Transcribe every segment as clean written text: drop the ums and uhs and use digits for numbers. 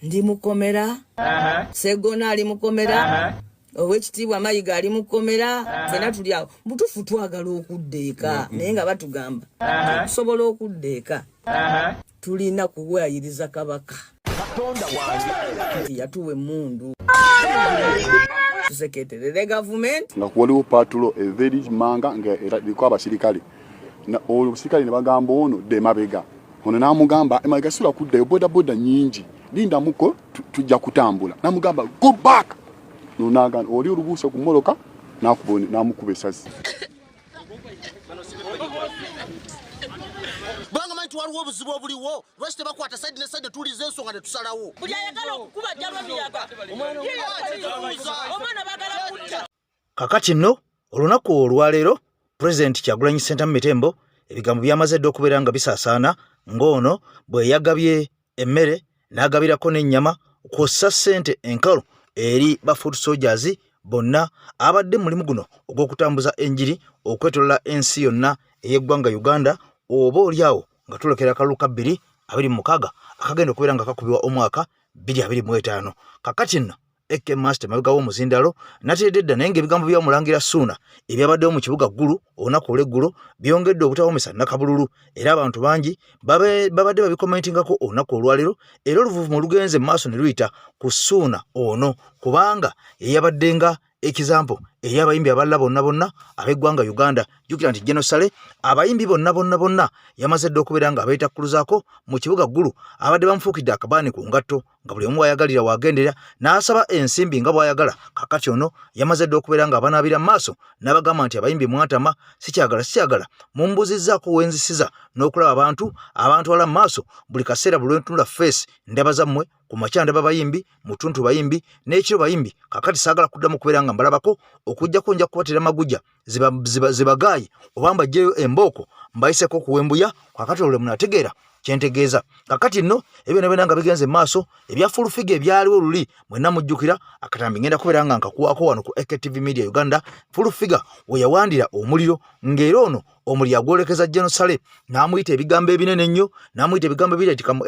ndi mukomera Segona ali mukomera Owekitiibwa Mayiga ali mukomera fena tuli awo butufu twagala okudda eka naye nga batugamba tusobola okudda eka tulina kuwayiriza kabaka Katonda wange yatuwe mundu tuseketerere government nga kuwaliwo patulo everi manga nga eriko abasirikale na obusirikale ne bagamba ono de mabega ono namugamba emabega sula kuddayo boda nyingi linda muko tujja kutambula namugamba go back nunaga oli olubuusa ku moloka nakubone namukuba esasi banga mantu waliwo obuzibu obuliwo lwaki tebakwata side ne side tulize ensonga ne tusalawo buli ayagala okukuba jalwa miyaga omwana bagala kutta kakati nno olunaku olwaleero President Kyagulanyi Ssentamu Mitembo ebigambo byamaze dda okubeera nga bisaasaana ng'ono bwe yagabye emmere n'agabirako n'ennyama kw'ossa ssente enkalu eri ba foot soldiers bonna abadde mulimu guno ogw'okutambuza enjiri okwetolola ensi yonna ey'eggwanga Uganda oba oliawo nga tulekera akalulu ka 2026 akagenda okubeera nga kakubibwa omwaka 2025 kakati nno Eke Master mabega w'omuzindalo nateredde dda naye ng'ebigambo by'omulangira Ssuuna ebyabaddewo mu kibuga Gulu olunaku olw'eggulo byongedde obutawomesa Nakabululu era abantu bangi babadde babikomentingako olunaku olwaleero era oluvuvumu lugenze mu maaso ne luyita ku Ssuuna ono kubanga yeyabadde nga ekizampo eri abayimbi abalala bonna ab'eggwanga Uganda jjukira nti General Sale abayimbi bonna yamaze dda okubeera nga abeetakkuluzaako mu kibuga Gulu abadde bamufuukidde akabaani ku ngatto nga buli omu wayagalira wagendera n'asaba ensimbi nga bw'ayagala kakati ono yamaze dda okubeera nga abanaabira mu maaso n'abagamba nti abayimbi mwatama sikyagala mumbuzizzaako wenzisiza n'okulaba abantu wala mu maaso buli kaseera buli lwentunula face ndaba zammwe ku makya ndaba bayimbi mutuntu bayimbi n'ekiro bayimbi kakati saagala kuddamu kubeera nga mbalabako okujjako nja kubatera magujja zibagaayi oba mbajjeyo embooko mbayiseko kuwembuya kakati olwo munategeera kyentegeeza kakati nno ebyo nga bigenze maaso ebya fulufiga ebyaliwo luli mwenna mujjukira akatambi ngenda kubeera nga nkakuwaako wano ku AKTV Media Uganda fulufiga we yawandira omuliro ng'era ono omuli agwolekeza General Sale n'amuyita ebigambo ebinene ennyo n'amuyita ebigambo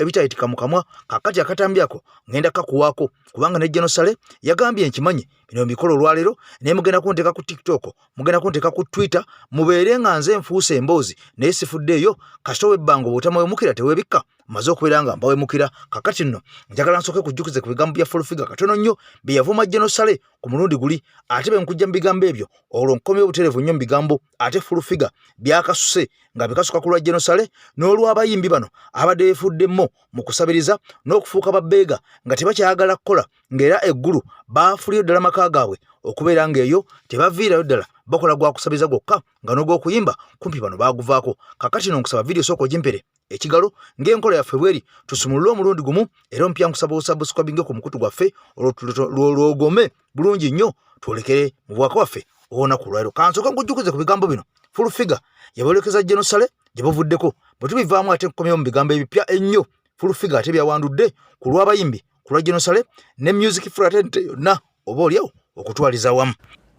ebitayitika mu kamwa kakati akatambi ako ngenda kakuwaako kubanga ne General Sale yagambye nkimanyi bino mbikola olwaleero naye mugenda kunteeka ku TikTok mugenda kunteeka ku Twitter mubeere nga nze nfuuse emboozi naye sifuddeeyo kasita w'ebbanga obutamuwemukira teweebikka maze okubeera nga mbawemukira kakati nno njagala nsooke kujjukize ku bigambo bya fulufiga katono nnyo bye yavuma General Sale ku mulundi guli ate bwe nkujja mu bigambo ebyo olwo nkomye obutereevu nnyo mu bigambo ate fulufiga byakasuse nga bikasuka ku lwa General Sale n'olw'abayimbi bano abadde beefuddemmo mu kusabiriza n'okufuuka babbeega nga tebakyayagala kukola ng'era eggulu baafuliyo ddala maka gaabwe okubeera ng'eyo tebaviirayo ddala bakola gwa kusabiriza gwokka nga n'ogw'okuyimba kumpi bano baaguvaako kakati no nkusaba vidiyo sooka ogimpere ekigalo ng'enkola yaffe bweri tusumulule omulundi gumu era ompya nkusaba osubscribinge ku mukutu gwaffe olwogome bulungi nnyo twolekere mu bwaka waffe olunaku olwaleero kansooka nkujjukize ku bigambo bino fulufiga yaboolekeza General Sale gye bavuddeko bwe tubivaamu ate nkomyewo mu bigambo ebipya ennyo fulufiga ate byawandudde ku lw'abayimbi ku lwa General Sale ne music fraternity yonna oba oliawo okutwaliza wamu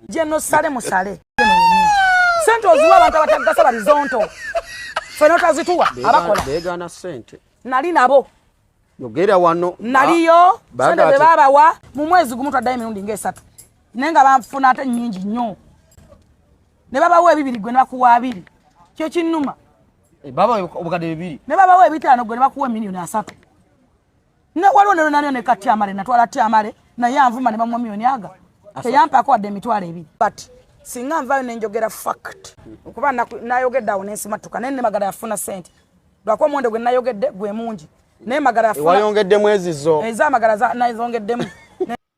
General Sale musale sente oziwa abantu abatagasa barizonto fena tazituwa abakola begana sente nali nabo yogera wano naliyo sente be babawa mu mwezi gumu twaddayo emirundi ng'esatu naye nga banfuna ate nnyingi nnyo ne babawa ebibiri gwe ne bakuwa 2 kyo kinnuma baba obukadde 2 ne babawa 5 gwe ne bakuwa miliyoni 3 ne waliwo ne naniyo ne Katyamale natwala Tyamale naye anvuma ne bamuwa miliyoni aga teyampako wadde emitwalo 2 but singa nvayo nenjogera fact okuba nayogedde awo nensimatuka naye nemagala yafuna sente lwako omuwendo gwe nayogedde gwe mungi naye magala yafuna wayongeddemu ezizo ez'amagala nazongeddemu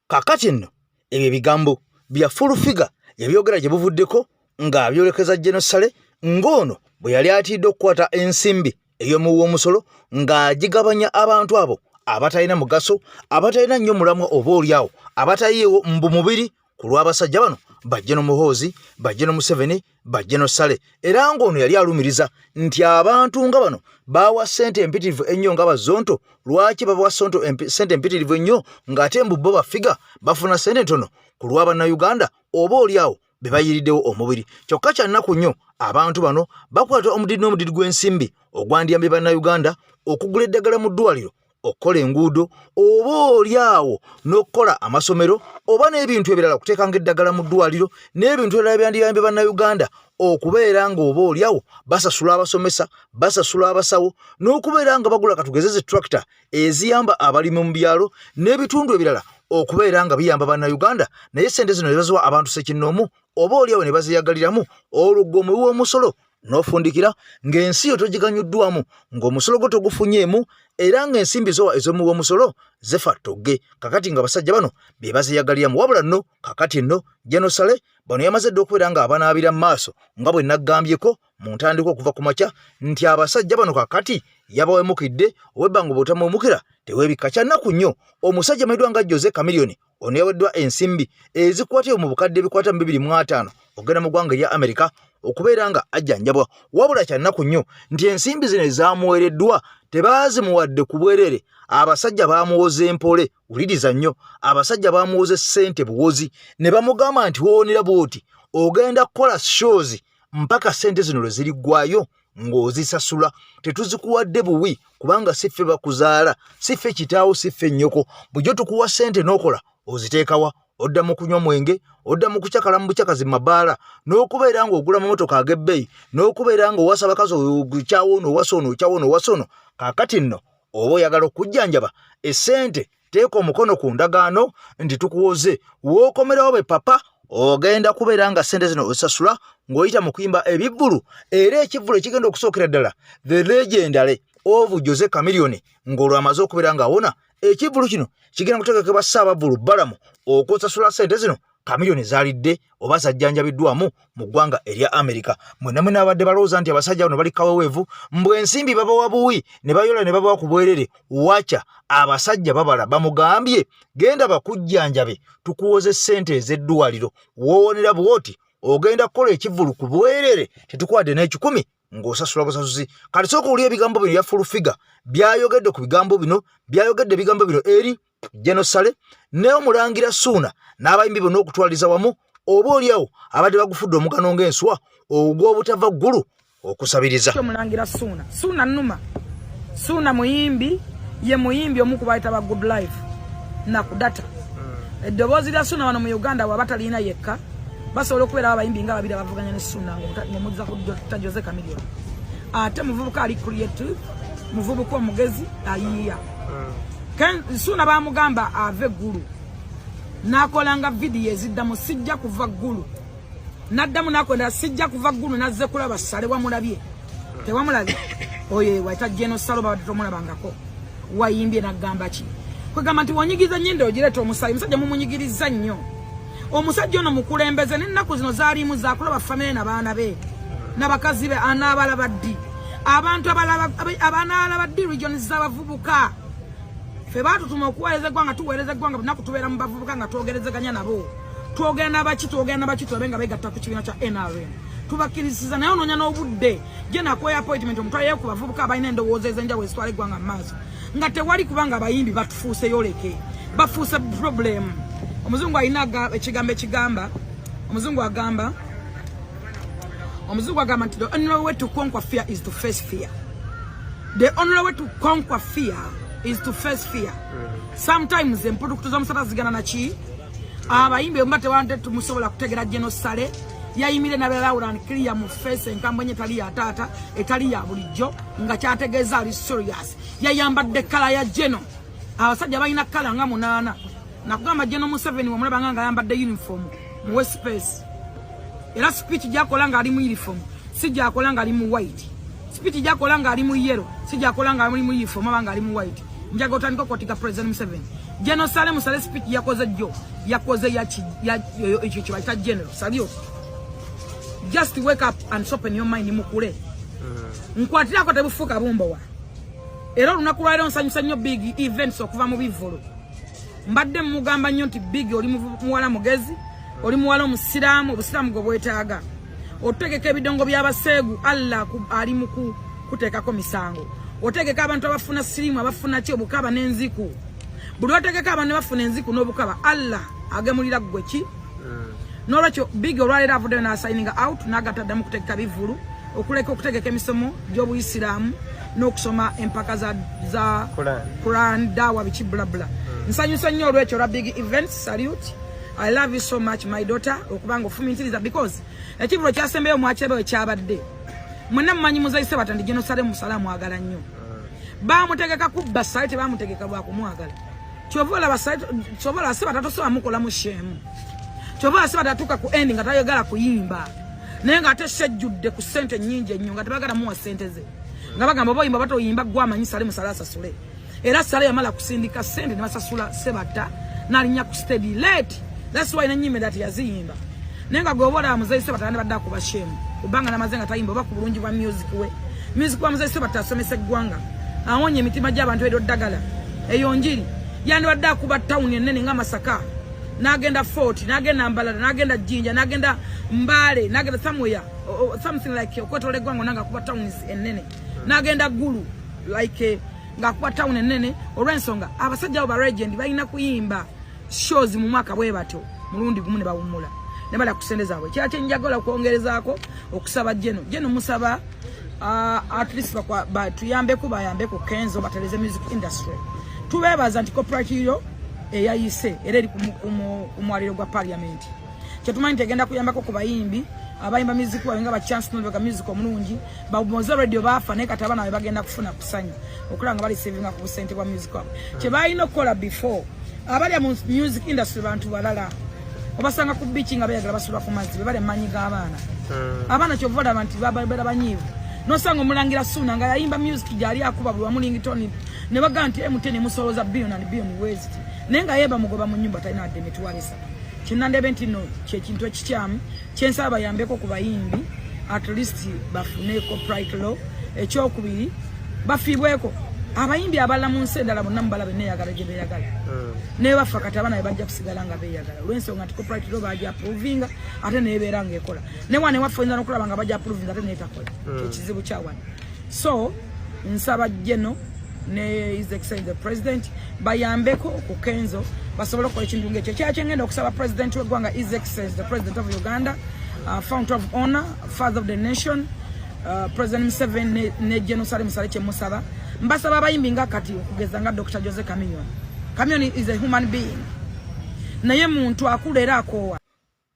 kakati nno ebyo ebigambo bya fulufiga yabyogera gye buvuddeko ng'abyolekeza General Sale ng'ono bwe yali atidde okukwata ensimbi ey'omuwa omusolo ng'agigabanya abantu abo abatalina mugaso abatalina nnyo mulamwa oba oliawo abatayiyewo mbu mubiri ku lw'abasajja bano General Muhoozi General Museveni General Sale era ng'ono yali alumiriza nti abantu nga bano bawa sente empitirivu ennyo nga bazonto lwaki babawa sente empitirivu ennyo ng'ate mbu bo bafiga bafuna sente ntono ku lw'Abannayuganda oba oliawo be bayiriddewo omubiri kyokka kya nnaku nnyo abantu bano bakwata omudidi n'omudidi gw'ensimbi ogwandiyambye Bannayuganda okugula eddagala mu ddwaliro okukola enguudo oba olyawo n'okukola amasomero oba n'ebintu ebirala okuteekanga eddagala mu ddwaliro n'ebintu ebirala byandiyambye bannayuganda okubeera nga oba olyawo basasula abasomesa basasula abasawo n'okubeera nga bagula katugezeze tractor eziyamba abalimi mu byalo n'ebitundu ebirala okubeera nga biyamba bannayuganda naye sente zino ne baziwa abantu sekinnoomu oba olyawo ne baziyagaliramu olugomwe w'omusolo n'ofundikira ng'ensi yo togiganyuddwamu ng'omusolo gwo togufunyeemu era ng'ensimbi zo ez'omuwa omusolo zefa togge kakati nga basajja bano be baziyagaliramu wabula nno kakati nno Genosale bano yamaze dde okubeera nga abanaabira mu maaso nga bwe naggambyeko mu ntandikwa okuva ku makya nti abasajja bano kakati yabawemukidde ow'ebbanga obutamuwemukira teweebikka kya nnaku nnyo omusajja amayiddwa nga Jose Chameleone ono yaweddwa ensimbi ezikwata mu bukadde ebikwata mu 250 ogenda mu ggwanga erya Amerika okubeera nga ajjanjabwa wabula kya nnaku nnyo nti ensimbi zino ezaamuweereddwa tebaazimuwadde ku bwerere abasajja baamuwoza empole wuliriza nnyo abasajja baamuwoza ssente buwozi ne bamugamba nti woonera bw'oti ogenda kukola shows mpaka ssente zino lwe ziriggwayo ng'ozisasula tetuzikuwadde buwi kubanga siffe bakuzaala siffe kitaawo siffe nnyoko bujjo tukuwa ssente n'okola oziteekawa odda mu kunywa mwenge odda mu kucakala mu bucakazi mu mabaala n'okubeera ng'ogula mamotoka ag'ebbeeyi n'okubeera ng'owasa bakazi okyawo ono owasa ono okyawo ono owasa ono kaakati nno oba oyagala okujjanjaba essente teeka omukono ku ndagaano nti tukuwoze w'okomerawo be papa ogenda kubeera nga ssente zino osasula ng'oyita mu kuyimba ebivvulu era ekivvulu ekigenda okusookera ddala the legendary of Jose Chameleone ng'olwo amaze okubeera ng'awona ekivvulu kino kigenda kutegekebwa Ssaabavvulu Balamu okusasula ssente zino Chameleone zaalidde oba zajjanjabiddwamu mu ggwanga erya Amerika mwenna mwe n'abadde balowooza nti abasajja bano bali kaweweevu mbwe ensimbi babawa buwi ne bayola ne babawa ku bwerere wacha abasajja babala bamugambye genda bakujjanjabe tukuwoze ssente ez'eddwaliro woonera bw'oti ogenda kukola ekivvulu ku bwerere tetukwadde n'ekikumi ng'osasula busasuzi kati sooka oli ebigambo bino ya full figure byayogedde ku bigambo bino byayogedde ebigambo bino eri Genosale n'omulangira Suuna n'abayimbi bonna okutwaliza wamu oba oliawo abadde bagufudde omugano ng'enswa ogw'obutava ggulu okusabiriza omulangira Suuna Numa Suuna muyimbi ye muyimbi omu ku bayita ba Good Life na ku data eddoboozi lya Suuna wano mu Uganda waba talina yekka basobola okubeera abayimbi nga babiri abavuganya ne Suuna ng'omuzza ku Jose Chameleone ate muvubuka ali creative muvubuka omugezi ayiiya Suuna baamugamba ave ggulu n'akolanga vidiyo eziddamu sijja kuva ggulu n'addamu n'akolera sijja kuva ggulu nazze kulaba Sale wamulabye tewamulabye oyo wayita Genosale babadde tomulabangako wayimbye n'agamba ki kwegamba nti wonyigiza nnyindo ogireeta omusaayi omusajja mumunyigiriza nnyo omusajja ono mukulembeze n'ennaku zino zaalimu zakulaba famire n'abaana be n'abakazi be anaabalaba ddi abantu abaanaalaba ddi region z'abavubuka fe baatutuma okuweereza eggwanga tuweereza eggwanga bunaku tubeera mu bavubuka nga twogerezeganya nabo twogenda baki tulabe nga begatta ku kibiina kya NRM tubakkirisiza naye onoonya n'obudde gye nakweya appointment omutwaleyo ku bavubuka abalina endowooza ez'enjawulo ezitwala eggwanga mu maaso nga tewali kubanga abayimbi batufuuse yoleke bafuuse problem omuzungu alina ekigambo ekigamba omuzungu agamba nti the only way to conquer fear is to face fear. The only way to conquer fear is to face fear. Sometimes empudukutu z'omusota zigana naki abayimbi omba tewante tumusobola kutegera Genosale yayimire nabe Laura clear mu face enkambo nye tali ya tata etali ya bulijjo nga kyategeeza ali serious yayambadde kala ya Geno abasajja balina kala nga 8 nakugamba Geno Museveni wamulaba nga yambadde uniform mu West Space era speech jakola nga ali mu uniform si jakola nga ali mu white speech jakola nga ali mu yellow si jakola nga ali mu uniform abanga ali mu white njaga otandika kotika President Museveni Genosale musale speech yakoze jjo yakoze ekyo kibayita general salio just wake up and open your mind mukule nkwatira ko tebufuka bumbo wa era lunaku lwalero nsanyusa nnyo big events okuva mu bivolo mbadde mugamba nnyo nti big oli muwala mugezi oli muwala omusiraamu obusiraamu gwe bwetaaga otegeka ebidongo by'abaseegu Allah ali mu kuteekako misango otegeka abantu abafuna sirimu abafuna ki obukaba n'enziku buli otegeka abantu bafuna enziku n'obukaba Allah agemulira ggwe ki n'olwekyo big olwalero avuddeyo n'asayininga out n'agataddamu kutegeka bivulu okuleka okutegeka emisomo gy'obuyisiraamu n'okusoma empaka za Quran dawa bichi bla bla. Nsanyusa nnyo olw'ekyo lwa big events. Salute. I love you so much my daughter okubanga ofumintiriza because ekibulo kyasembeyo mwachebe ekyabadde mwenna mmanyi muzaise batandi genocide musalamu agala nnyo bamutegeka kubba site bamutegeka lwa kumwagala kyovola basite kyovola se batatoso amukola mu shemu kyovola se batatuka ku ending atayogala kuyimba naye nga ate sejjudde ku sente nnyingi ennyo nga tebagala muwa sente ze nga bagamba boyimba batoyimba gwamanyi sale musala asasule era sale yamala kusindika sente ne basasula sebata nalinya ku steady late. That's why nanyime that yaziyimba nenga gobola muzaise batande badda ku bashemu kubanga namazenga tayimba ba ku bulungi bwa music wa muzaise batasomese gwanga awonye emitima gy'abantu edo ddagala eyo njiri yandi badda ku town ennene nga Masaka nagenda Fort nagenda Mbalala nagenda Jinja nagenda Mbale nagenda somewhere something like okwetole gwango nanga ku towns ennene nagenda Gulu like nga ku town ennene olwensonga abasajja ba legend balina kuyimba shows mu mwaka bwe bato mulundi gumu ne bawumula ne bala kusendeza bwe kya chenjagola kuongerezaako okusaba jeno musaba at least ba tuyambe ku Kenzo bateleze music industry tubebaza anti corporate yo eyayise era eri kumwaliro gwa parliament kyetumanyi tegenda kuyambako ku bayimbi abayimba music wawenga ba chance no bega music omulungi ba mozo radio bafa ne kataba nawe bagenda kufuna kusanya okulanga bali saving ku sente kwa music wabo kyebayino kola before abali mu music industry bantu balala obasanga ku beach nga bayagala basula ku mazzi bale manyiga abana kyovoda bantu babera banyivu no sanga mulangira suna nga yayimba music jali akuba bwa mulingitoni ne baganti emutene musoloza billion and billion waste nenga yeba mugoba mu nyumba taina ade mitwalisa kinandebe ntino kye kintu ekikyamu kyensaba yambeko ku bayimbi at least bafune copyright law ekyokubiri bafibweko abayimbi abala mu nsendala bonna mbalabe ne yagala gye beyagala ne bafa kati abana bajja kusigala nga beyagala olw'ensonga nti copyright law bajja approvinga ate nebeera ng'ekola ne wane wafunza n'okulaba nga bajja approvinga ate neetakola ekizibu kyawana so nsaba jeno ne his excellency the president bayambeko ku Kenzo basobole okukola ekintu ng'ekyo kyakyengenda okusaba president w'eggwanga his excellency the president of Uganda fount of honor father of the nation President Museveni ne genocide musale kye musaba mbasaba abayimbi nga kati okugeza nga Dr. Jose Chameleone is a human being naye muntu akulera akowa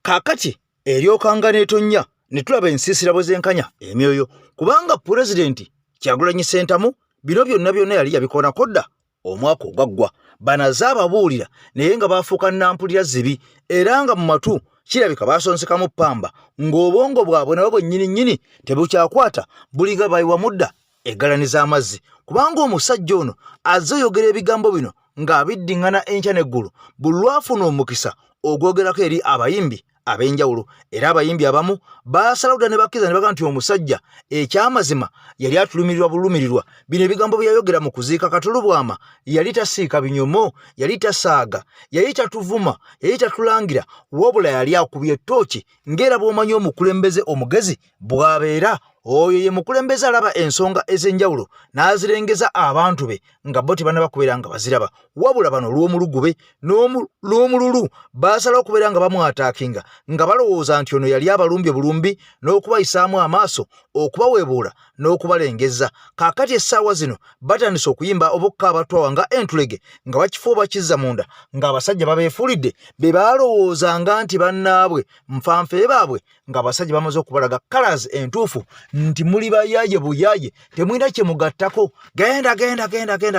kakati eryokanga netonnya ne tulaba ensisira bwezenkanya emyoyo kubanga president Kyagulanyi Ssentamu bino byonna yali yabikona kodda omwaka ogwaggwa banazababuulira naye nga bafuuka nampulira zibi era nga mu matu kirabika basonsekamu pamba ng'obwongo bwabwe nabo bwennyini tebukyakwata bulinga bayiwa mudda eggalaniza amazzi kubanga omusajja ono azze oyogera ebigambo bino ng'abiddiŋŋana enkya n'eggulu buli lwafuna omukisa ogwogerako eri abayimbi ab'enjawulo era abayimbi abamu basalawuda ne bakkiriza ne baga nti omusajja ekyamazima yali atulumirirwa bulumirirwa bino ebigambo bye yayogera mu kuziika Katulubwama yali tasiika binyomo yali tasaaga yali tatuvuma yali tatulangira wabula yali akubye ettooki ng'era bw'omanyi omukulembeze omugezi bw'abeera oyo ye mukulembeze alaba ensonga ez'enjawulo n'azirengeza abantu be nga bo tebanaba kubeera nga baziraba wabula bano olw'omulugube n'omululu baasalawo okubeera nga bamwataakinga nga balowooza nti ono yali abalumbye bulumbi n'okubayisaamu amaaso okubaweebuula n'okubalengeza kaakati essaawa zino batandise okuyimba obokka abatwawa nga entulege nga bakifo bakizza munda ng'abasajja babeefuulidde be baalowoozanga nti bannaabwe nfanfe baabwe ng'abasajja bamaze okubalaga colors entuufu nti muli bayaaye buyaaye temwina kye mugattako genda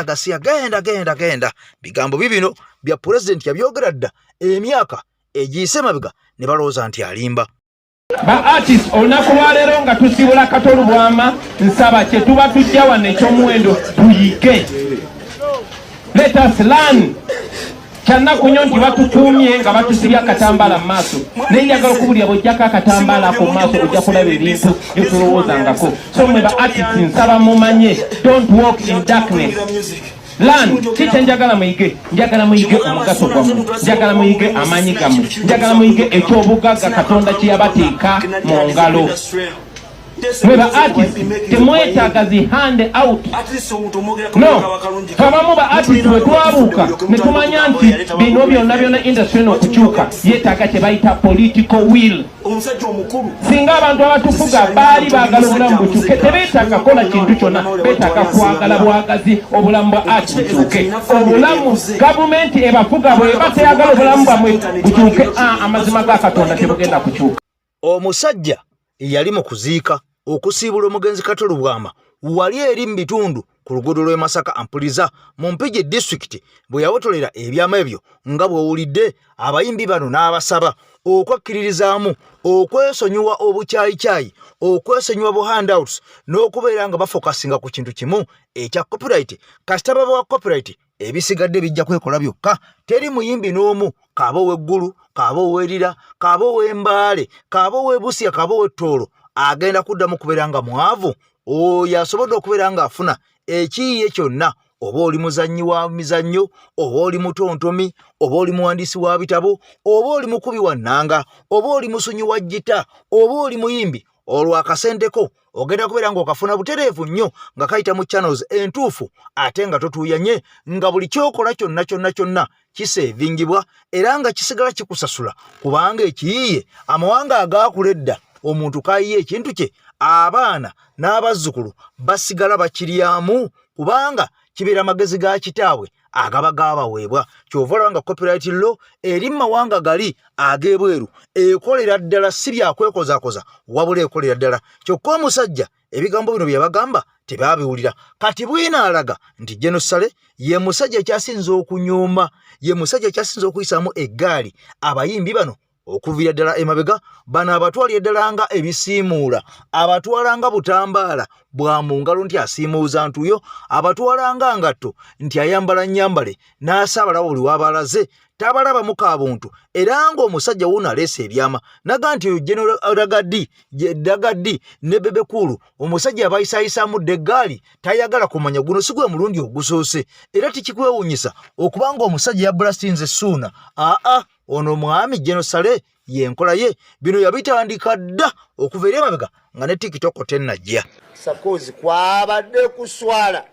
gasiya genda bigambo bibino bya pulezidenti yabyogera dda emyaka egiyise mabega ne balowooza nti alimba ba artist olunaku lwaleero nga tusibula Katolubwama nsaba kye tuba tujja wano ekyomuwendo tuyige let us learn kyannaku nnyo nti batukuumye nga batusibya akatambaala mu maaso naye njagala okubulira bw'ojjako akatambaala ako mu maaso ojja kulaba ebintu bye tulowoozangako so mwe ba artist nsaba mumanye don't walk in darkness Lan, kiki njagala muyige omugaso gwammwe njagala muyige amaanyi gammwe njagala muyige ekyobugagga Katonda kye yabateeka mu ngalo mwe ba artist temwetaaga zi hand out no abamu ba artist bwe twabuuka ne tumanya nti bino byonna industry eno okukyuka yeetaaga kye bayita political will. Singa abantu abatufuga baali baagala obulamu bukyuke tebeetaaga kola kintu kyonna, beetaaga kwagala bwagazi obulamu bwa art bukyuke. Obulamu gavumenti ebafuga bwe batayagala obulamu bwamwe bukyuke, amazima ga Katonda tebugenda kukyuka. Omusajja yali mu kuziika okusiibula omugenzi Katolo Bwama wali eri mu bitundu ku luguudo lw'e Masaka Ampuliza mu Mpigi district bwe yawotolera ebyama ebyo nga bw'owulidde abayimbi bano n'abasaba okwekkiririzaamu okwesonyiwa obukyayikyayi okwesonyiwa bu handouts n'okubeera nga bafokasinga ku kintu kimu ekya copyright. kasita baba wa copyright ebisigadde bijja kwekola byokka. Teri muyimbi n'omu kaaba ow'eggulu kaaba ow'erira kaaba ow'embaale kaaba ow'ebusya kaaba ow'ettoolo agenda kuddamu kubeera nga mwavu oyo asobodde okubeera ng'afuna ekiyiye kyonna. Oba oli muzannyi wa mizannyo, oba oli mutontomi, oba oli muwandiisi wa bitabo, oba oli mukubi wa nnanga, oba oli musunyi wa gita, oba oli muyimbi, olwo akasenteko ogenda kubeera ng'okafuna butereevu nnyo nga kayita mu channels entuufu ate nga totuuyanye nga buli kyokola kyonna kiseevingibwa era nga kisigala kikusasula kubanga ekiyiye amawanga agaakuledda omuntu kayiye ekintu kye abaana n'abazzukulu basigala bakiryamu kubanga kibeera magezi ga kitaabwe agaba gaabaweebwa. Kyova olaba nga copyright law eri mu mawanga gali ag'ebweru ekolera ddala si byakwekozaakoza wabula ekolera ddala. Kyokka omusajja ebigambo bino bye bagamba tebaabiwulira. Kati bwina alaga nti General Sale ye musajja ekyasinza okunyooma, ye musajja ekyasinza okuyisaamu eggaali abayimbi bano okuvira ddala emabega. Bano abatwalira ddala nga ebisiimuula, abatwala nga butambaala bwa mu ngalo nti asiimuuza ntuyo, abatwala nga ngatto nti ayambala nnyambale n'asaabala buli w'abalaze tabalabamu kabuntu era ng'omusajja wuno aleese ebyama naga nti General Dagaddi ne Bebe Cool omusajja abayisaayisaamu deggaali tayagala kumanya guno si gwe mulundi ogusoose era tikikwewuunyisa okubanga omusajja yablastinze Ssuuna. Ono mwami General Sale yenkola ye bino yabitandika dda okuva eri emabega nga ne TikTok tennajja. Sakozi kwabadde kuswala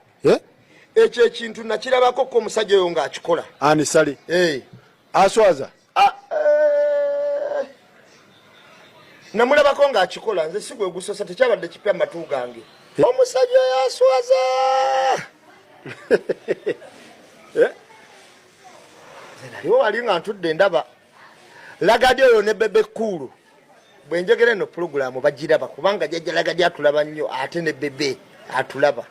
ekyo ekintu nakirabako ko omusajja oyo ng'akikola. Ani Sale aswaza namulabako ng'akikola nze si gwe gusosa tekyabadde kipya matu gange. Omusajja oyo aswaza naliwo wali nga ntudde ndaba Lagadi oyo ne Bebe Cool bwe njogera eno pulogulaamu bagiraba kubanga jjajja Lagadi atulaba nnyo ate ne Bebe atulaba.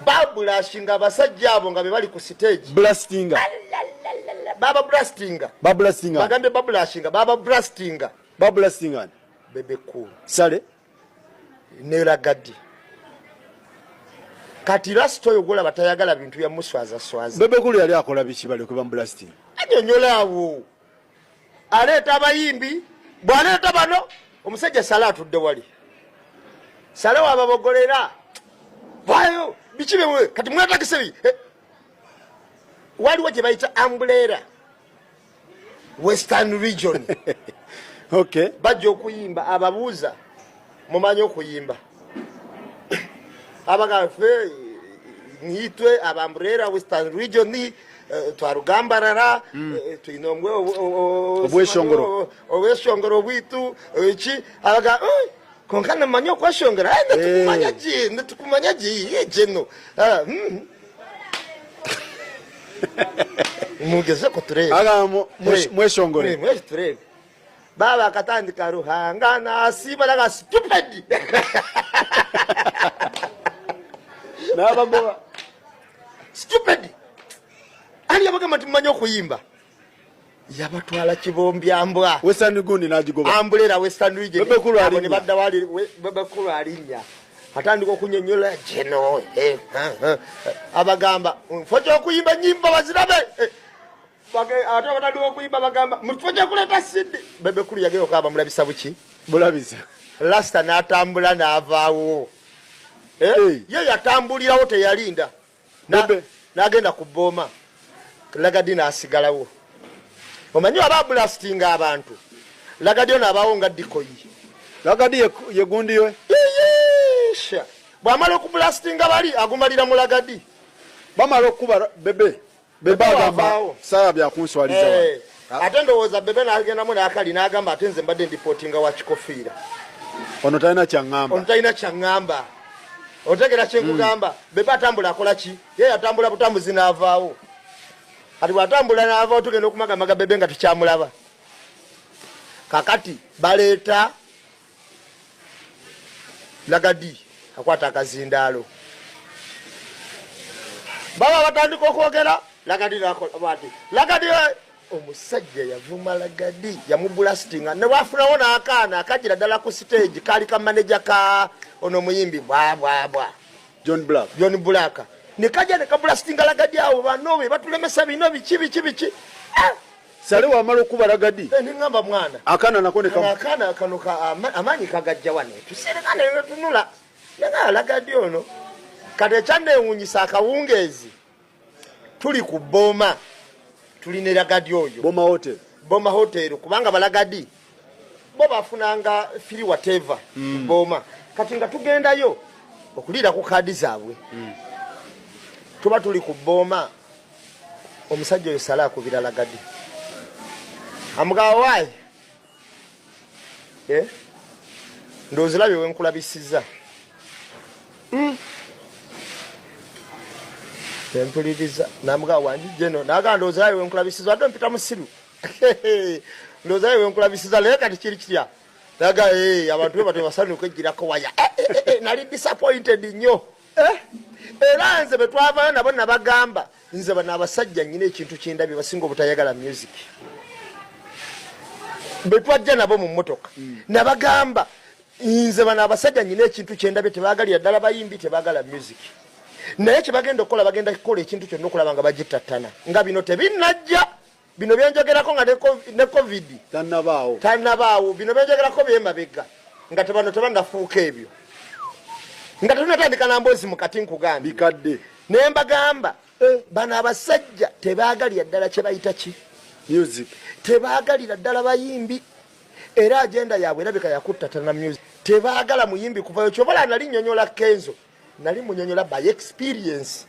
Babulashinga abasajja abo nga be bali ku stage. blastinga Baba blastinga bagambe babulashinga baba blastinga Bebe Cool Sale ne Lagadi. Kati lasito oyo gola batayagala bintu ya muswaza. Bebe Cool yali akola biki bali kuba blasting anyonyola awo aleeta abayimbi bw'aleeta bano omusajja Sale atudde wali Sale wababogolera wayo biki bimwe kati mwetakise waliwo gye bayita Umbrella Western Region okay bajja okuyimba ababuuza mumanyi okuyimba abagafe nyitwe aba Umbrella Western Region twarugambarara tuyina omwe obweshongoro bwitu eki abaga konkana manyo okweshongera netukumanya gi ejeno mugeze ko turebe agamo mweshongore turebe baba akatandika ruhanga nasiba naga stupid n'abagoba stupid ali abagamba tumanyi okuyimba yabatwala kibombya Western gundi nagigoba Umbrella Western Region Bebe Cool ali ne badda wali Bebe Cool alinya atandika okunyonyola jeno abagamba mfoje okuyimba nyimba bazirabe ate batandika okuyimba bagamba mfoje kuleta CD Bebe Cool yagero kaba mulabisa buki bulabisa lasta n'atambula n'avaawo ye yatambulirawo teyalinda n'agenda ku boma Lagadi n'asigalawo. Omanyi aba blastinga abantu Lagadi ono abaawo nga dikoyi Lagadi ye gundiwe. Sha. Bwamala okublastinga bali agumalira mu Lagadi. Bamala okuba bebe. Bebe agamba saya bya kunswaliza. Ate ndowooza bebe n'agenda mu n'akali n'agamba ate nze mbadde ndipotinga wa kikofiira. Ono talina kyangamba. Ono talina kyangamba. Otegera kyengugamba. Bebe atambula akola ki? Ye atambula butambuzi n'avaawo. Kati bw'atambula n'avaawo tugenda okumagamaga bebe nga tukyamulaba. Kakati baleeta Lagadi akwata akazindaalo. Baba batandika okwogera Lagadi nakola bati. Lagadi omusajja yavuma Lagadi yamublastinga ne wafunawo n'akaana akajira ddala ku stage kali ka manager ka ono muyimbi bwa John Black. Ne kajja ne kablastinga Lagadi awo banowe batulemesa bino bichi. Sale wamala okuba Lagadi. Ningamba mwana. Akaana nako ne kamu. Akaana kano ka amanyi kagajja wane. Tuserekane tunula. Nga Lagadi ono kate chande wunyisa akawungezi. Tuli ku Boma. Tuli ne Lagadi oyo. Boma Hotel kubanga balagadi. Bo bafunanga firi whatever. Boma. Kati nga tugendayo okulira ku kadi zaabwe. Tuba tuli ku Boma. Omusajja oyo sala akubira Lagadi. Amugawai. Ndozirabe wenkulabisiza. Tempuliriza namugawa ndi jeno naga ndozirabe wenkulabisiza ado mpita musiru. Ndozirabe wenkulabisiza leka tikiri kirya. Naga abantu bate basanu kwegirako waya. Nali disappointed nnyo. Era nze betwava nabo nabagamba nze bana abasajja nyine ekintu kindabi basinga obutayagala music. Betwajja nabo mu motoka nabagamba nze bana abasajja nyine ekintu kyendabe tebagalira ddala bayimbi tebagala music. Naye kibagenda okukola bagenda kukola ekintu kyonna okulaba nga bagittattana nga bino tebinajja bino byenjogerako nga ne covid tannabaawo bino byenjogerako byemabega nga tebano tebandafuuka ebyo nga tunatandika namboozi mu kati nkugamba bikadde naye mbagamba bano abasajja tebaagalira ddala kye bayita ki music tebaagalira ddala bayimbi era agenda yaabwe erabika yakuttatana music tebaagala muyimbi kuvayo kyobola nali nnyonnyola Kenzo nali munyonyola by experience.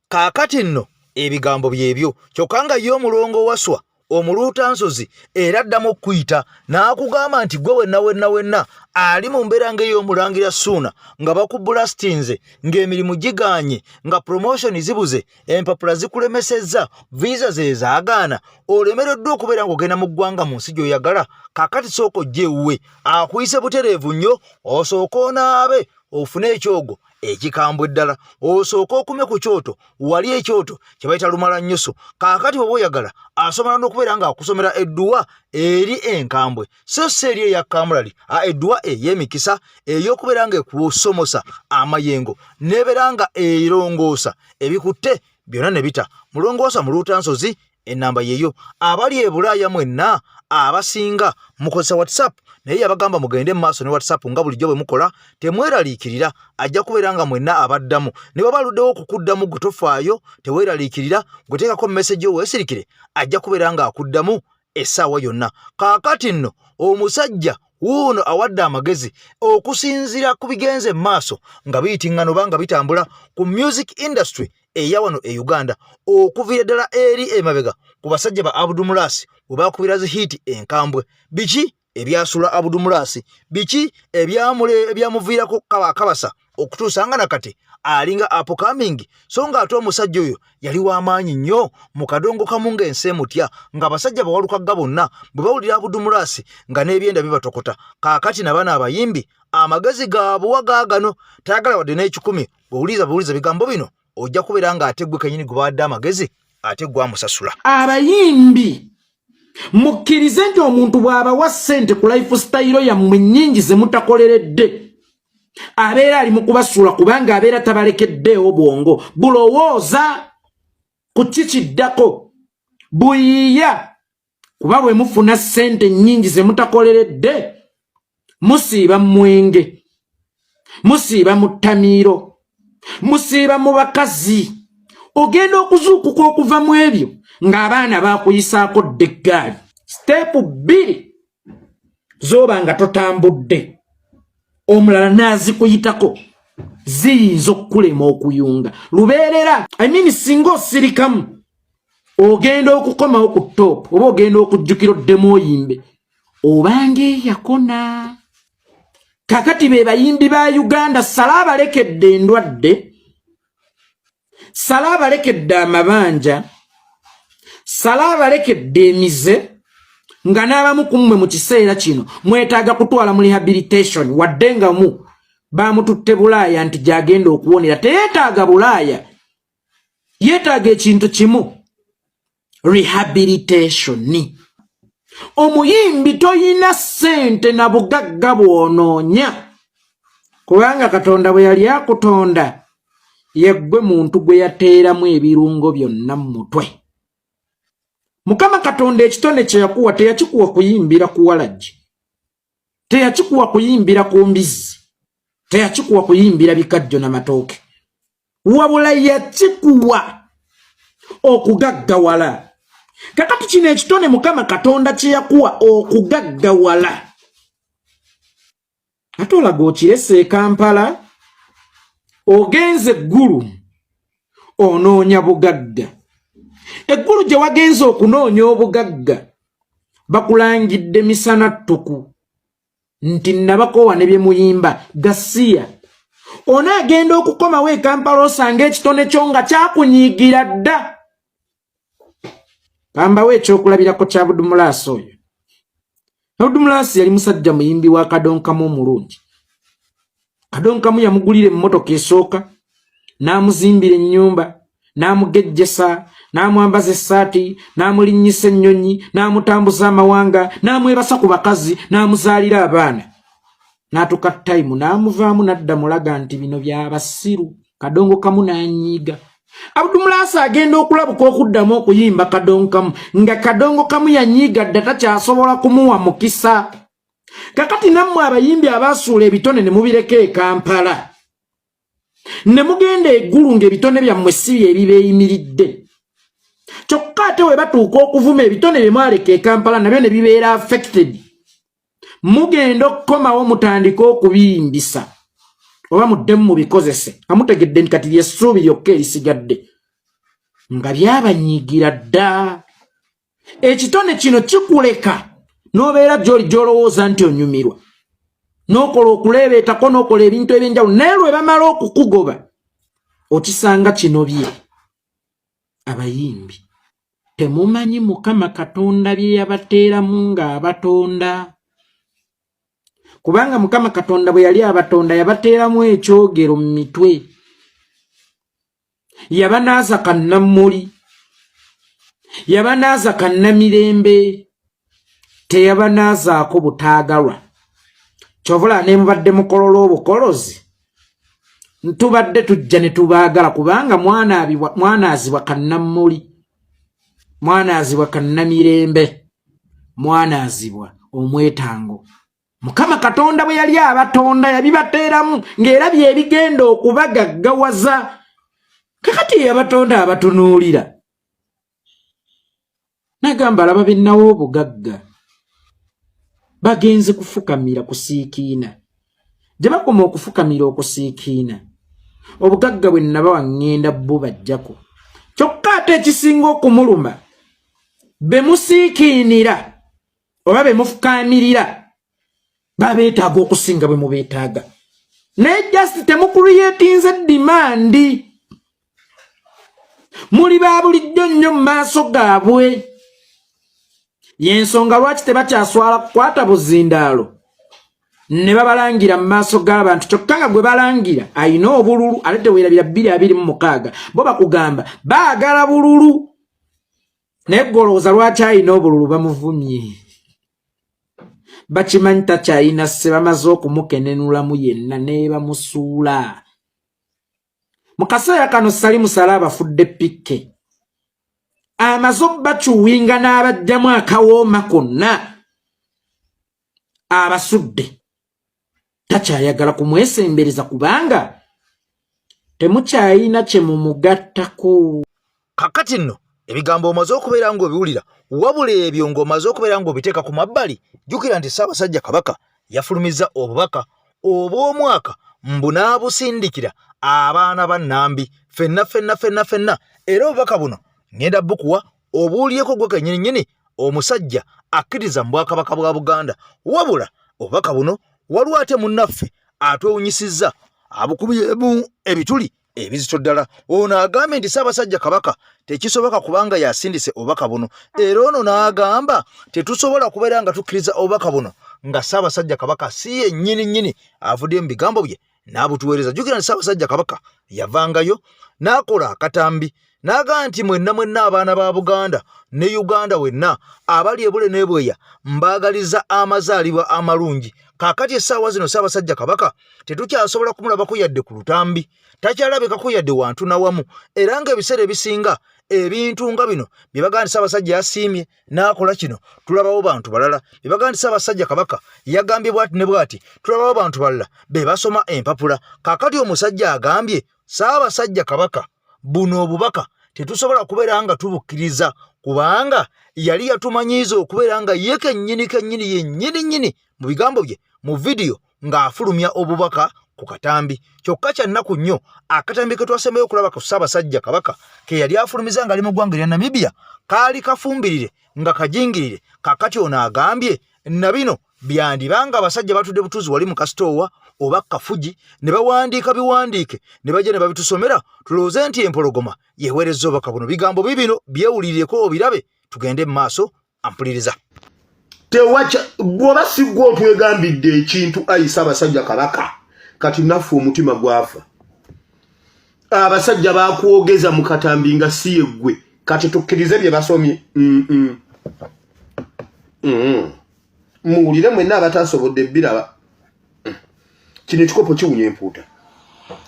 Kaakati nno ebigambo byebyo kyokka nga ye omulongo waswa omuluuta nsozi era addamu okuyita n'akugamba nti gwe wenna ali mu mbeera ng'ey'omulangira Ssuuna nga bakubulastinze ng'emirimu giganye nga promotion zibuze empapula zikulemesezza visa ze zaagaana olemereddwa okubeera ng'ogenda mu ggwanga mu nsi gy'oyagala. Kaakati sooka ojje ewuwe akuyise butereevu nnyo osooka onaabe ofune ekyogo ekikambwe ddala osooka okume ku kyoto wali ekyoto kye bayita lumala nnyoso. Kaakati oba oyagala asobola n'okubeera ng'akusomera edduwa eri enkambwe so si eri eya kamulali edduwa ey'emikisa ey'okubeera ng'ekusomosa amayengo n'ebeera nga erongoosa ebikutte byonna ne bita mulongoosa muluuta nsozi ennamba yeyo. Abali e Bulaaya mwenna abasinga mukozesa WhatsApp naye yabagamba mugende mu maaso ne WhatsApp nga bulijjo bwe mukola temweraliikirira ajja kubeera nga mwenna abaddamu ne baba aluddewo okukuddamu gwe tofaayo teweeraliikirira gweteekako message weesirikire ajja kubeera nga akuddamu essaawa yonna. Kaakati nno omusajja wuuno awadde amagezi okusinziira ku bigenze mu maaso nga biyitiŋŋano banga bitambula ku music industry eya wano e Uganda okuviira ddala eri emabega ku basajja ba Abdulmulasi bwe bakubira zihiti enkambwe. Biki ebyasula Abdulmulasi, biki ebyamuviirako kabasa okutuusa nga nakati alinga upcoming so nga ate omusajja oyo yali w'amaanyi nnyo mu kadongo kamu ng'ensi emutya ng'abasajja bawalukaga bonna bwe bawulira Abdulmulasi nga n'ebyenda bibatokota. Kaakati nabana abayimbi amagezi gaabwe wagaagano tayagala wadde n'ekikumi bw'owuliza bigambo bino ojja kubeera ng'ate gwe kennyini gwe bawadde amagezi ate gwamusasula. Abayimbi mukkirize nti omuntu bw'abawa ssente ku lifestyle yammwe nnyingi ze mutakoleredde abeera ali mu kubasuula kubanga abeera tabalekeddeewo bwongo bulowooza ku kikiddako buyiiya kuba bwe mufuna ssente nnyingi ze mutakoleredde musiiba mwenge musiiba mu ttamiiro musiiba mu bakazi ogenda okuzuukuka okuva mu ebyo ng'abaana baakuyisaako deggaali. Step 2 zoba nga totambudde omulala nazikuyitako ziyinza okukulema okuyunga lubeerera singa osirikamu ogenda okukomawo ku top oba ogenda okujjukira oddemu oyimbe obanga eyakona kakati be bayimbi ba Uganda salabalekedde endwadde salabalekedde amabanja salabalekedde emize nga n'abamu kummwe mu kiseera kino mwetaaga kutwala mu rehabilitation wadde nga mu bamututte Bulaaya nti gyagenda okuwonera teyeetaaga Bulaaya yeetaaga ekintu kimu rehabilitation. Omuyimbi toyina ssente na bugagga bw'onoonya kubanga Katonda bwe yali akutonda yeggwe muntu gwe yateeramu ebirungo byonna mu mutwe. Mukama Katonda ekitone kye yakuwa teyakikuwa kuyimbira ku walagi, teyakikuwa kuyimbira ku mbizi, teyakikuwa kuyimbira bikajjo n'amatooke, wabula yakikuwa okugaggawala. Kakati kino ekitone Mukama Katonda kye yakuwa okugaggawala ate olaga okirese e Kampala ogenze eggulu onoonya bugagga. Eggulu gye wagenze okunoonya obugagga bakulangidde misana ttuku nti nabakoowa ne bye muyimba Gasiya. Onaagenda okukomawo e Kampala osanga ekitone kyo nga kyakunyiigira dda. Pambawo ekyokulabirako kya Abudumulaasi oyo. Abudumulaasi yali musajja muyimbi wa Kadonkamu omulungi. Kadonkamu yamugulira emmotoka esooka, n'amuzimbira ennyumba, n'amugejjesa, n'amwambaza essaati, n'amulinnyisa ennyonyi, n'amutambuza amawanga, n'amwebasa ku bakazi, n'amuzaalira abaana. N'atuuka tayimu n'amuvaamu n'adda mulaga nti bino by'abasiru. Kadonkamu n'anyiiga. Abudumulaasi agenda okulabuka okuddamu okuyimba Kadonkamu nga Kadonkamu yanyiiga dda takyasobola kumuwa mukisa. Kakati nammwe abayimbi abaasuula ebitone ne mubireka e Kampala ne mugenda eggulu ng'ebitone byammwe si bye ebibeeyimiridde. Kyokka ate we batuuka okuvuma ebitone bye mwaleka e Kampala nabyo ne bibeera affected, mugenda okukomawo mutandika okubiyimbisa oba muddemu mubikozese amutegedde nti kati lyessuubi lyokka erisigadde nga byabanyiigira dda. Ekitone kino kikuleka n'obeera gy'oli gy'olowooza nti onyumirwa, n'okola okuleebeetako n'okola ebintu eby'enjawulo, naye lwe bamala okukugoba okisanga kinobye. Abayimbi temumanyi Mukama Katonda bye yabateeramu ng'abatonda, kubanga Mukama Katonda bwe yali abatonda yabateeramu ekyogero mu mitwe, yabanaaza kannammuli, yabanaaza kannamirembe, teyabanaazaako butaagalwa. Kyovula ne mubadde mukolola obukolozi ntubadde tujja ne tubaagala kubanga mwanaazibwa kannammuli, mwanaazibwa kannamirembe, mwanaazibwa omwetango. Mukama Katonda bwe yali abatonda yabibateeramu ng'era bye bigenda okubagaggawaza. Kakati yabatonda abatunuulira nagamba laba bennawo obugagga bagenze kufukamira kusiikiina. Gye bakoma okufukamira okusiikiina obugagga bwe nabawa ŋŋenda bo bajjako. Kyokka ate ekisinga okumuluma be musiikiinira oba be mufukaamirira babeetaaga okusinga bwe mubeetaaga, naye just temukuriyetinze dimandi. Muli ba bulijjo nnyo mu maaso gaabwe. Y'ensonga lwaki tebakyaswala kukwata buzindaalo ne babalangira mu maaso g'abantu. Kyokka nga gwe balangira ayina obululu ate teweerabira 226 bo bakugamba baagala bululu, naye golowooza lwaki ayina obululu bamuvumye. Bakimanyi takyayina sse, bamaze okumukenenulamu yenna ne bamusuula. Mu kaseera kano Salimu Sala abafudde pikke, amaze okubacuwinga n'abajjamu akawooma konna, abasudde. Takyayagala kumwesembereza kubanga temukyayina kye mumugattako. Kakati nno ebigambo omaze okubeera ng'obiwulira wabula ebyo ng'omaze okubeera ng'obiteeka ku mabbali jjukira nti Ssaabasajja Kabaka yafulumizza obubaka obw'omwaka mbunaabusindikira abaana ba Nambi ffenna era obubaka buno ngenda bukuwa obuulyeko gwe kennyini omusajja akkiriza mu Bwakabaka bwa Buganda wabula obubaka buno waliwo ate munnaffe atwewunyisizza abukubyemu ebituli ebizito ddala ono agambye nti Ssaabasajja Kabaka tekisoboka kubanga yasindise obubaka buno era ono n'agamba tetusobola kubeera nga tukkiriza obubaka buno nga Ssaabasajja Kabaka si yennyini avudde mu bigambo bye n'abutuweereza. Jjukira nti Ssaabasajja Kabaka yavangayo n'akola akatambi n'agamba nti mwenna abaana ba Buganda ne Uganda wenna abali ebule n'ebweya mbaagaliza amazaalibwa amalungi. Kaakati essaawa zino Ssaabasajja Kabaka tetukyasobola kumulabako yadde ku lutambi, takyalabikako yadde wantu na wamu, era ng'ebiseera ebisinga ebintu nga bino bye bagamba nti Ssaabasajja yasiimye n'akola kino tulabawo bantu balala, bye bagamba nti Ssaabasajja Kabaka yagambye bw'ati ne bw'ati tulabawo bantu balala be basoma empapula. Kaakati omusajja agambye Ssaabasajja Kabaka buno obubaka tetusobola kubeera nga tubukkiriza kubanga yali yatumanyiiza okubeera nga ye kennyini mu bigambo bye mu vidiyo ng'afulumya obubaka ku katambi. Kyokka kya nnaku nnyo akatambi ke twasembayo okulaba ku Ssaabasajja Kabaka ke yali afulumiza ng'ali mu ggwanga erya Namibia kaali kafumbirire nga kajingirire. Kaakati ono agambye na bino byandibanga abasajja batudde butuuzi wali mu kasitoowa oba kafugi ne bawandiika biwandiike ne bajja ne babitusomera tulowooze nti empologoma yeweerezza obubaka buno. Bigambo bibino byewulirireko obirabe tugende mu maaso ampuliriza. Tewacha gwoba si gwo twegambidde ekintu ayi Ssaabasajja Kabaka kati naffe omutima gwafa. Abasajja bakwogeza mu katambi nga si yeggwe kati tukkirize bye basomye. Muwulire mwenna abatasobodde biraba. Kino ekikopo kiwunya empuuta.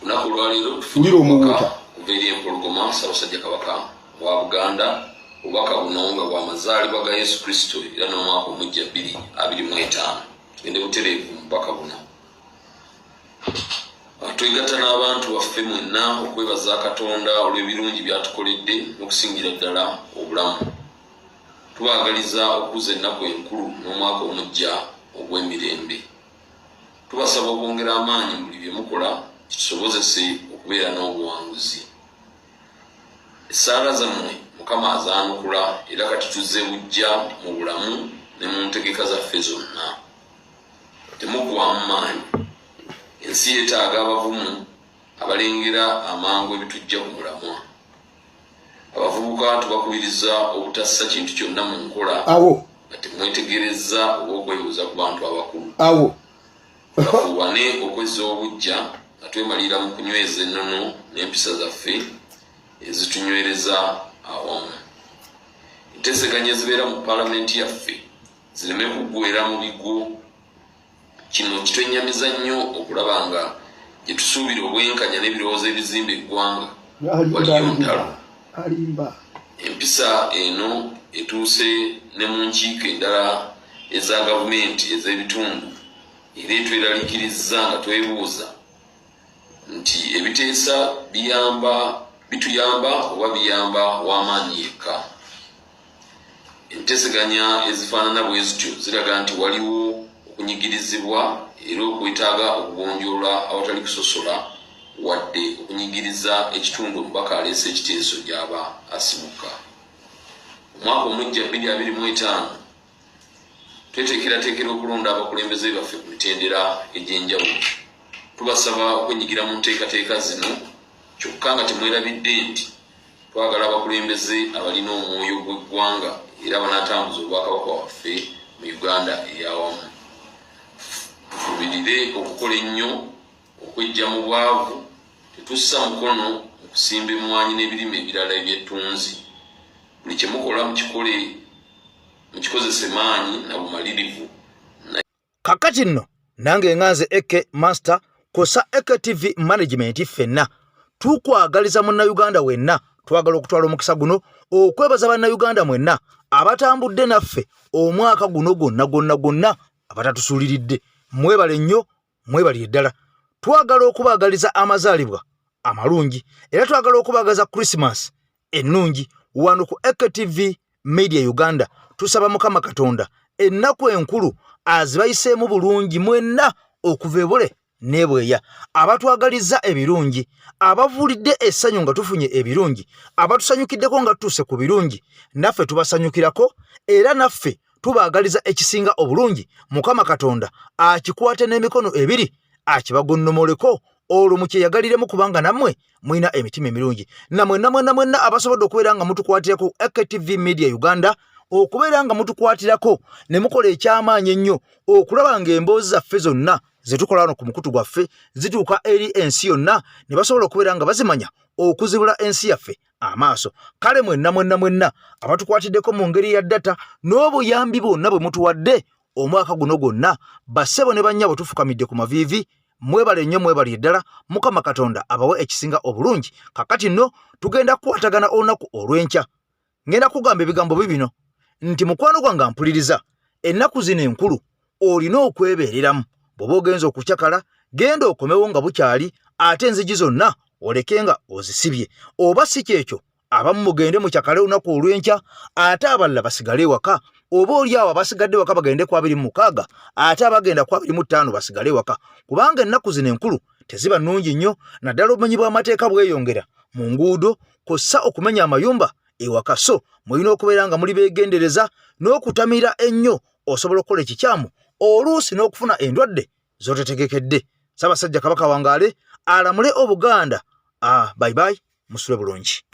Lunaku lwaleero tufunye omubaka okubeera empologoma Ssaabasajja Kabaka wa Buganda. Obubaka buno nga bwa mazaalibwa ga Yesu Kristo era n'omwaka omujja 2025. Tugende butereevu mu bubaka buno. Twegatta n'abantu baffe mwenna okwebaza Katonda olw'ebirungi by'atukoledde n'okusingira ddala obulamu. Tubaagaliza okuza ennaku enkulu n'omwaka omujja ogw'emirembe. Tubasaba okwongera amaanyi mu buli bye mukola kitusobozese okubeera n'obuwanguzi. Essaala zammwe Mukama azaanukula era kati tuzze bujja mu bulamu ne mu ntegeka zaffe zonna. Temuggwaamu maanyi. Ensi yeetaaga abavumu abalengera amangu ebitujja ku mulamwa. Abavubuka tubakubiriza obutassa kintu kyonna mu nkola nga temwetegereza oba okwebuuza ku bantu abakulu. Bafuuwane okwezza obujja nga twemalira mu kunyweza ennono n'empisa zaffe ezitunywereza awamu. Enteeseganya ezibeera mu paalamenti yaffe zireme kuggweera mu bigo. Kino kitwenyamiza nnyo okulaba nga gye tusuubira obwenkanya n'ebirowoozo ebizimba eggwanga waliyo ntalo. Empisa eno etuuse ne mu nkiiko endala eza gavumenti ez'ebitundu era etweraliikiriza nga twebuuza nti ebiteesa bituyamba oba biyamba w'amaanyi yekka. Enteeseganya ezifaanana bwe zityo ziraga nti waliwo okunyigirizibwa era okwetaaga okugonjoola awatali kusosola wadde okunyigiriza ekitundu omubaka aleese ekiteeso gy'aba asibuka. Omwaka omujja 2025 tweteekerateekera okulonda abakulembeze baffe ku mitendera egy'enjawulo. Tubasaba okwenyigira mu nteekateeka zino kyokka nga temwerabidde nti twagala abakulembeze abalina omwoyo gw'eggwanga era banaatambuza obwakabaka waffe mu Uganda ey'awamu. Tufubirire okukola ennyo okweggya mu bwavu, tetussa mukono mu kusimba emmwanyi n'ebirime ebirala eby'ettunzi. Buli kye mukola mukikozese maanyi na bumalirivu. Kakati nno nange nganze Eke Master kosa Eke TV Management ffenna tukwagaliza munnayuganda wenna twagala okutwala omukisa guno okwebaza bannayuganda mwenna abatambudde naffe omwaka guno gonna abatatusuuliridde. Mwebale nnyo, mwebalire ddala. Twagala okubaagaliza amazaalibwa amalungi era twagala okubaagaliza Christmas ennungi wano ku EKTV Media Uganda tusaba Mukama Katonda ennaku enkulu azibayiseemu bulungi mwenna okuva ebule n'ebweya abatwagaliza ebirungi abavuulidde essanyu nga tufunye ebirungi abatusanyukiddeko nga tutuuse ku birungi naffe tubasanyukirako era naffe tubaagaliza ekisinga obulungi Mukama Katonda akikwate n'emikono ebiri akibagonnomoleko olwo mukyeyagaliremu kubanga nammwe mwina emitima emirungi namwenna abasobodde okubeera nga mutukwatirako EKTV Media Uganda okubeera nga mutukwatirako ne mukola ekyamaanyi ennyo okulaba ng'emboozi zaffe zonna zetukola wano ku mukutu gwaffe zituuka eri ensi yonna ne basobola okubeera nga bazimanya okuzibula ensi yaffe amaaso. Kale mwenna abatukwatiddeko mu ngeri ya data n'obuyambi bwonna bwe mutuwadde omwaka guno gwonna bassebo ne bannyabo tufukamidde ku maviivi mwebale nnyo mwebale ddala Mukama Katonda abawe ekisinga obulungi. Kakati nno tugenda kukwatagana olunaku olw'enkya ngenda kugamba ebigambo bibino nti mukwano gwange mpuliriza ennaku zino enkulu olina okwebeereramu bw'oba ogenza okukyakala genda okomewo nga bukyali ate enzigi zonna olekenga ozisibye oba si kyekyo abamu mugende mukyakale olunaku olw'enkya ate abalala basigale waka oba oli awo abasigadde waka bagende ku 26 ate abagenda ku 25 basigale waka kubanga ennaku zino enkulu teziba nnungi nnyo naddala obumenyi bw'amateeka bweyongera mu nguudo kossa okumenya amayumba ewaka so mulina okubeera nga muli beegendereza n'okutamira ennyo osobola okukola ekikyamu oluusi n'okufuna endwadde zotetegekedde. Ssaabasajja Kabaka wangaale alamule Obuganda. Bye bye musule bulungi.